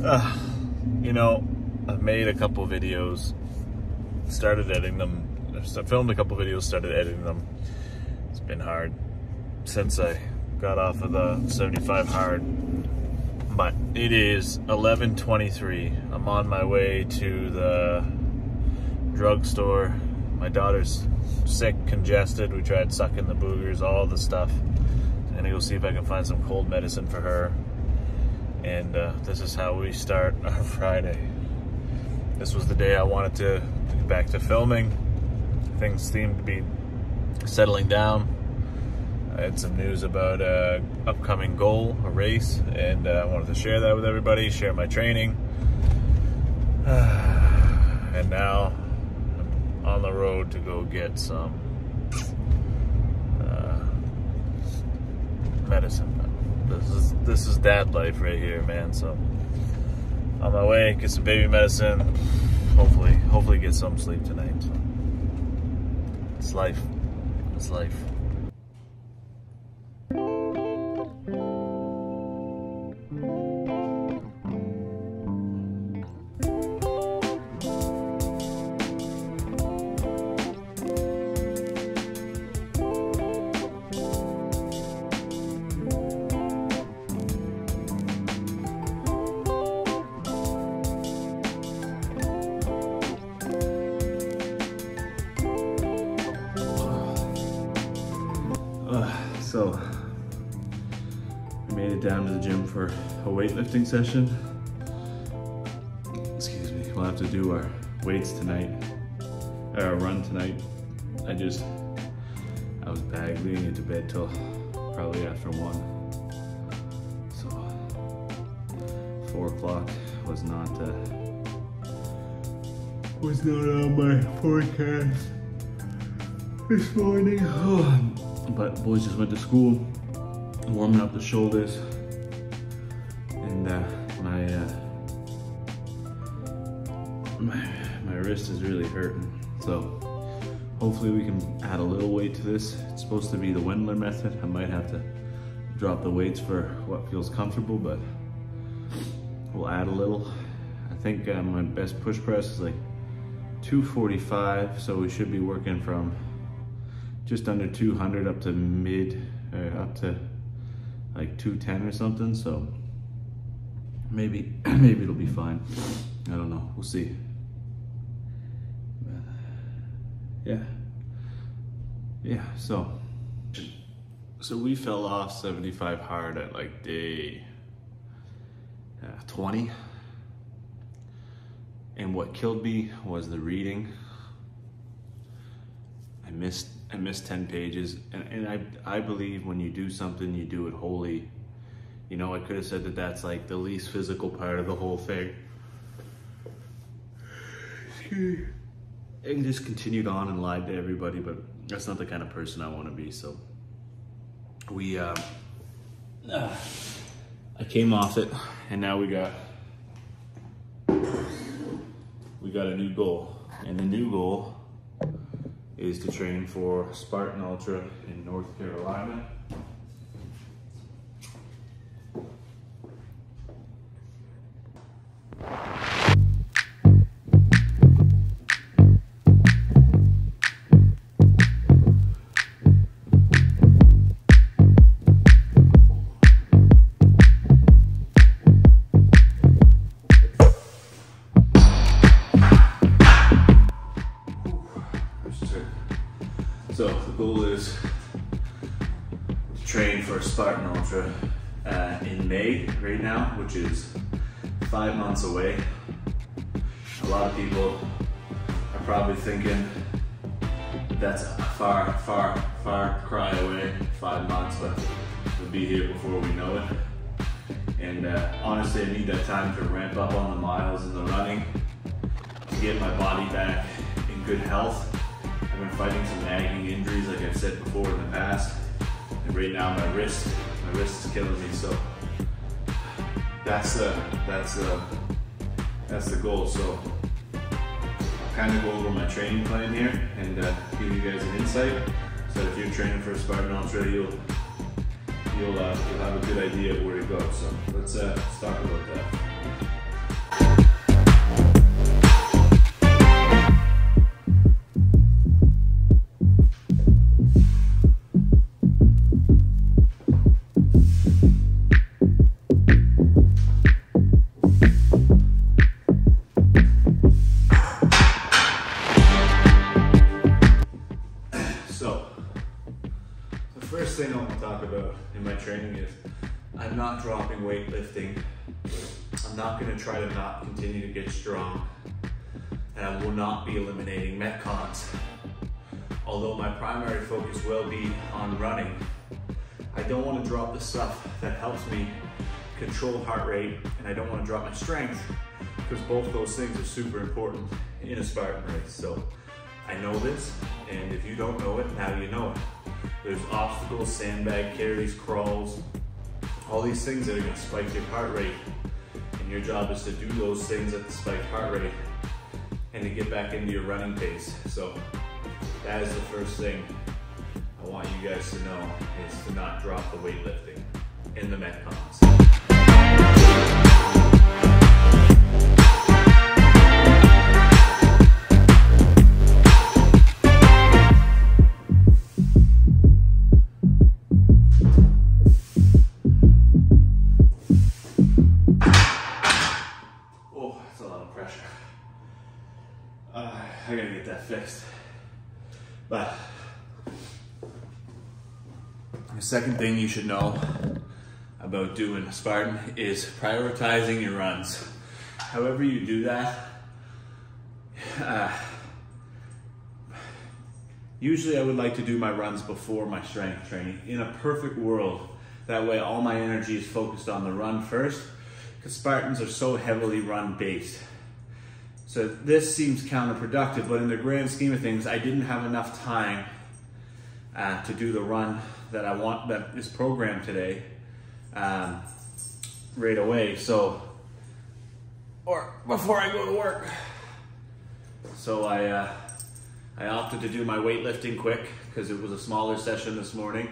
You know, I've made a couple videos, started editing them. I filmed a couple videos, started editing them. It's been hard since I got off of the 75 hard. But it is 11:23. I'm on my way to the drugstore. My daughter's sick, congested. We tried sucking the boogers, all the stuff. I'm gonna go see if I can find some cold medicine for her. And this is how we start our Friday. This was the day I wanted to get back to filming. Things seemed to be settling down. I had some news about an upcoming goal, a race, and I wanted to share that with everybody, share my training. And now I'm on the road to go get some medicine. This is dad life right here, man. So on my way, get some baby medicine. Hopefully get some sleep tonight. So it's life. It's life. So, we made it down to the gym for a weightlifting session. Excuse me, we'll have to do our weights tonight, or our run tonight. I was bag leading into bed till probably after 1. So, 4 o'clock was not on my forecast this morning. But boys just went to school, warming up the shoulders, and my wrist is really hurting. So hopefully we can add a little weight to this. It's supposed to be the Wendler method. I might have to drop the weights for what feels comfortable, but we'll add a little. I think my best push press is like 245, so we should be working from just under 200 up to up to like 210 or something. So maybe it'll be fine. I don't know, we'll see. Yeah, so we fell off 75 hard at like day 20. And what killed me was the reading. I missed 10 pages, and I believe when you do something, you do it wholly. You know, I could have said that that's like the least physical part of the whole thing. And just continued on and lied to everybody, but that's not the kind of person I want to be. So I came off it, and now we got a new goal, and the new goal is to train for Spartan Ultra in North Carolina. So the goal is to train for Spartan Ultra in May right now, which is 5 months away. A lot of people are probably thinking that's a far cry away, 5 months, but we'll be here before we know it. And honestly, I need that time to ramp up on the miles and the running to get my body back in good health. I've been fighting some nagging injuries, like I've said before in the past, and right now my wrist is killing me. So that's the goal. So I'll kind of go over my training plan here and give you guys an insight, so that if you're training for a Spartan Ultra, you'll have a good idea of where to go. So let's talk about that. weightlifting, I'm not going to try to not continue to get strong, and I will not be eliminating Metcons. Although my primary focus will be on running, I don't want to drop the stuff that helps me control heart rate, and I don't want to drop my strength, because both those things are super important in a Spartan race. So I know this, and if you don't know it, now you know it. There's obstacles, sandbag carries, crawls, all these things that are going to spike your heart rate, and your job is to do those things at the spiked heart rate and to get back into your running pace. So that is the first thing I want you guys to know, is to not drop the weightlifting in the Metcons. Oh, that's a lot of pressure. I gotta get that fixed. But the second thing you should know about doing a Spartan is prioritizing your runs. However you do that, usually I would like to do my runs before my strength training. In a perfect world, that way all my energy is focused on the run first, because Spartans are so heavily run based. So this seems counterproductive, but in the grand scheme of things, I didn't have enough time to do the run that I want, that is programmed today, right away. So, or before I go to work. So I opted to do my weightlifting quick, because it was a smaller session this morning,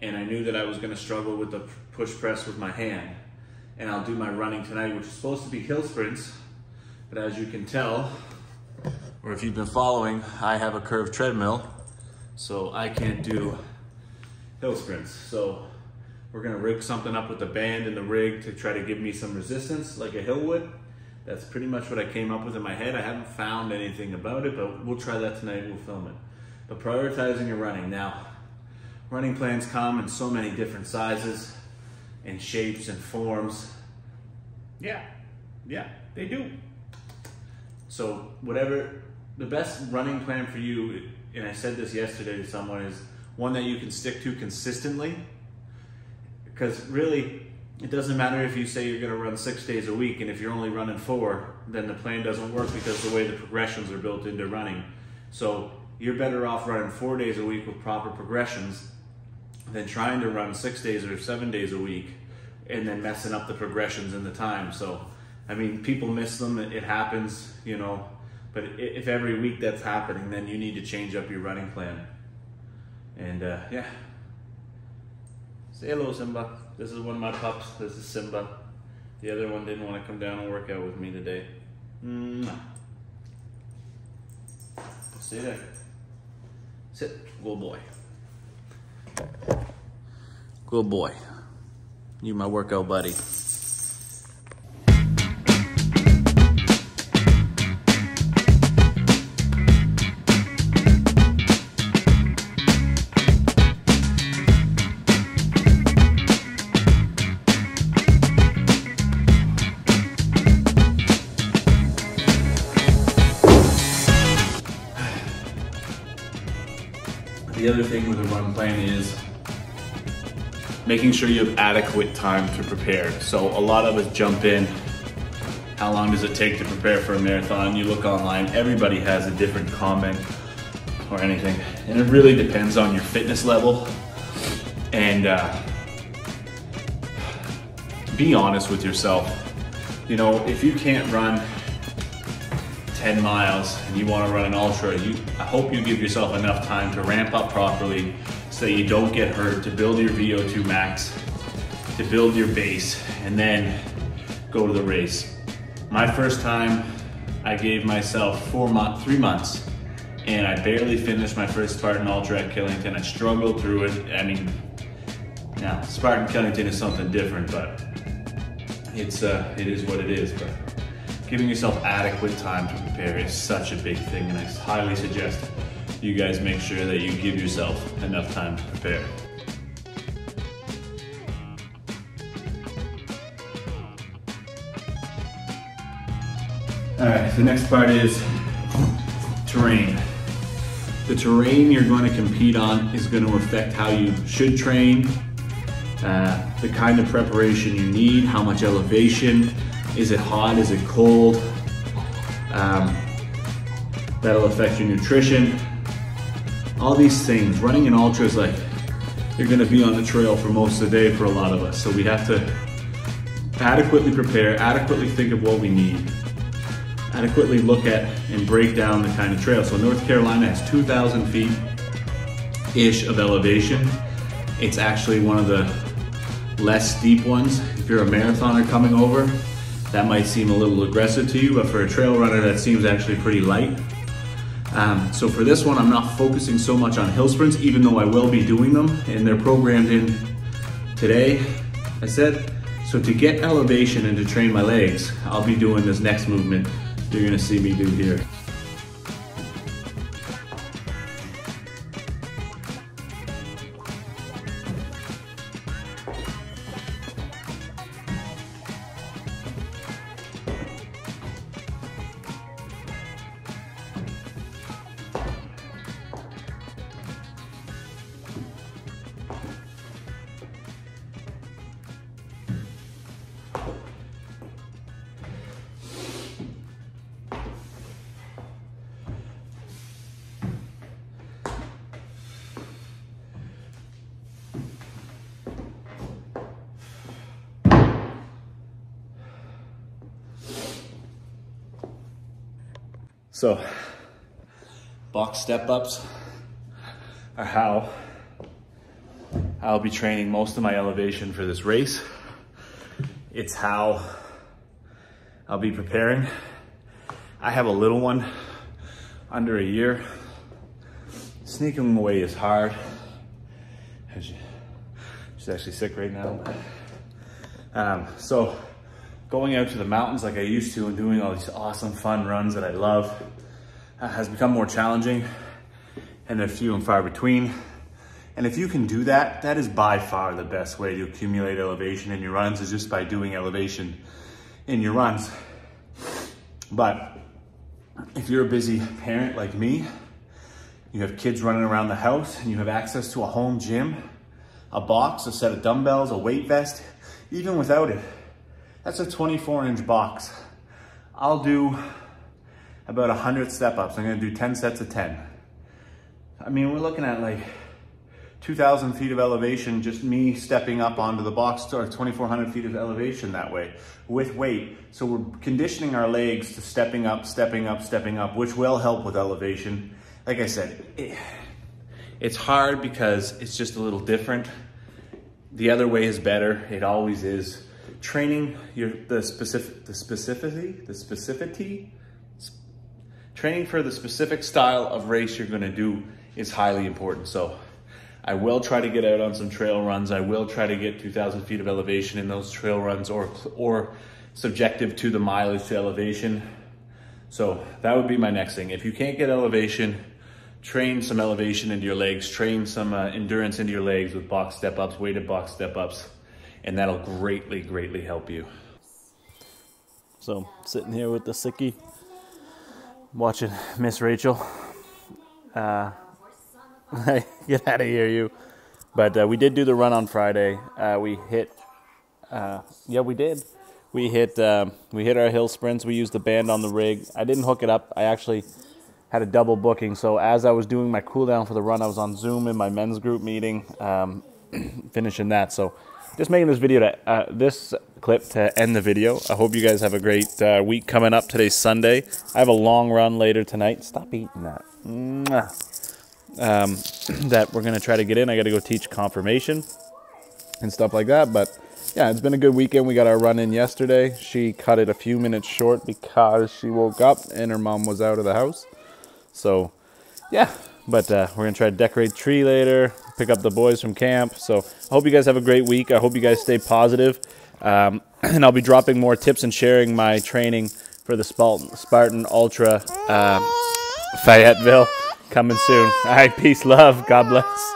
and I knew that I was going to struggle with the push press with my hand. And I'll do my running tonight, which is supposed to be hill sprints. But as you can tell, or if you've been following, I have a curved treadmill, so I can't do hill sprints. So we're gonna rig something up with the band and the rig to try to give me some resistance, like a hill would. That's pretty much what I came up with in my head. I haven't found anything about it, but we'll try that tonight, we'll film it. But prioritizing your running. Now, running plans come in so many different sizes and shapes and forms. Yeah, they do. So whatever, the best running plan for you, and I said this yesterday to someone, is one that you can stick to consistently. Because really, it doesn't matter if you say you're gonna run 6 days a week, and if you're only running 4, then the plan doesn't work, because the way the progressions are built into running. So you're better off running 4 days a week with proper progressions than trying to run 6 days or 7 days a week and then messing up the progressions and the time. So I mean, people miss them, it happens, you know, but if every week that's happening, then you need to change up your running plan. And yeah. Say hello, Simba. This is one of my pups. This is Simba. The other one didn't want to come down and work out with me today. Stay there. Sit. Good boy. Good boy. You my workout buddy. The other thing with a run plan is making sure you have adequate time to prepare. So a lot of us jump in, how long does it take to prepare for a marathon? You look online, everybody has a different comment or anything. And it really depends on your fitness level. And be honest with yourself. You know, if you can't run 10 miles and you want to run an ultra, I hope you give yourself enough time to ramp up properly so that you don't get hurt, to build your VO2 max, to build your base, and then go to the race. My first time, I gave myself 3 months, and I barely finished my first Spartan Ultra at Killington. I struggled through it. I mean, now Spartan Killington is something different, but it is what it is. But giving yourself adequate time to prepare is such a big thing, and I highly suggest you guys make sure that you give yourself enough time to prepare. All right, the next part is terrain. The terrain you're going to compete on is going to affect how you should train, the kind of preparation you need, how much elevation, is it hot, is it cold, that'll affect your nutrition, all these things. Running an ultra is like, you're going to be on the trail for most of the day for a lot of us, so we have to adequately prepare, adequately think of what we need, adequately look at and break down the kind of trail. So North Carolina has 2,000 feet-ish of elevation. It's actually one of the less steep ones. If you're a marathoner coming over, that might seem a little aggressive to you, but for a trail runner, that seems actually pretty light. So for this one, I'm not focusing so much on hill sprints, even though I will be doing them, and they're programmed in today, I said. So to get elevation and to train my legs, I'll be doing this next movement you're gonna see me do here. So, box step-ups are how I'll be training most of my elevation for this race. It's how I'll be preparing. I have a little one, under a year. Sneaking them away is hard. She's actually sick right now. So going out to the mountains like I used to and doing all these awesome fun runs that I love has become more challenging, and they're few and far between. And if you can do that, that is by far the best way to accumulate elevation in your runs, is just by doing elevation in your runs. But if you're a busy parent like me, you have kids running around the house, and you have access to a home gym, a box, a set of dumbbells, a weight vest, even without it, that's a 24-inch box. I'll do about 100 step-ups. I'm gonna do 10 sets of 10. I mean, we're looking at like 2,000 feet of elevation, just me stepping up onto the box, or 2,400 feet of elevation that way with weight. So we're conditioning our legs to stepping up, stepping up, stepping up, which will help with elevation. Like I said, it's hard because it's just a little different. The other way is better. It always is. Training training for the specific style of race you're gonna do is highly important. So I will try to get out on some trail runs. I will try to get 2,000 feet of elevation in those trail runs, or subjective to the mileage to elevation. So that would be my next thing. If you can't get elevation, train some elevation into your legs, train some endurance into your legs with box step-ups, weighted box step-ups, and that'll greatly, greatly help you. So, sitting here with the sickie, watching Miss Rachel. Get out of here, you. But we did do the run on Friday. We hit, yeah, we did. We hit our hill sprints. We used the band on the rig. I didn't hook it up. I actually had a double booking. So as I was doing my cool down for the run, I was on Zoom in my men's group meeting, finishing that. So just making this video this clip to end the video. I hope you guys have a great week coming up. Today's Sunday. I have a long run later tonight. Stop eating that. That we're gonna try to get in. I got to go teach confirmation and stuff like that. But yeah, it's been a good weekend. We got our run in yesterday. She cut it a few minutes short because she woke up and her mom was out of the house. So yeah, but we're gonna try to decorate the tree later, pick up the boys from camp. So I hope you guys have a great week. I hope you guys stay positive. And I'll be dropping more tips and sharing my training for the Spartan Ultra Fayetteville coming soon. All right, peace, love, God bless.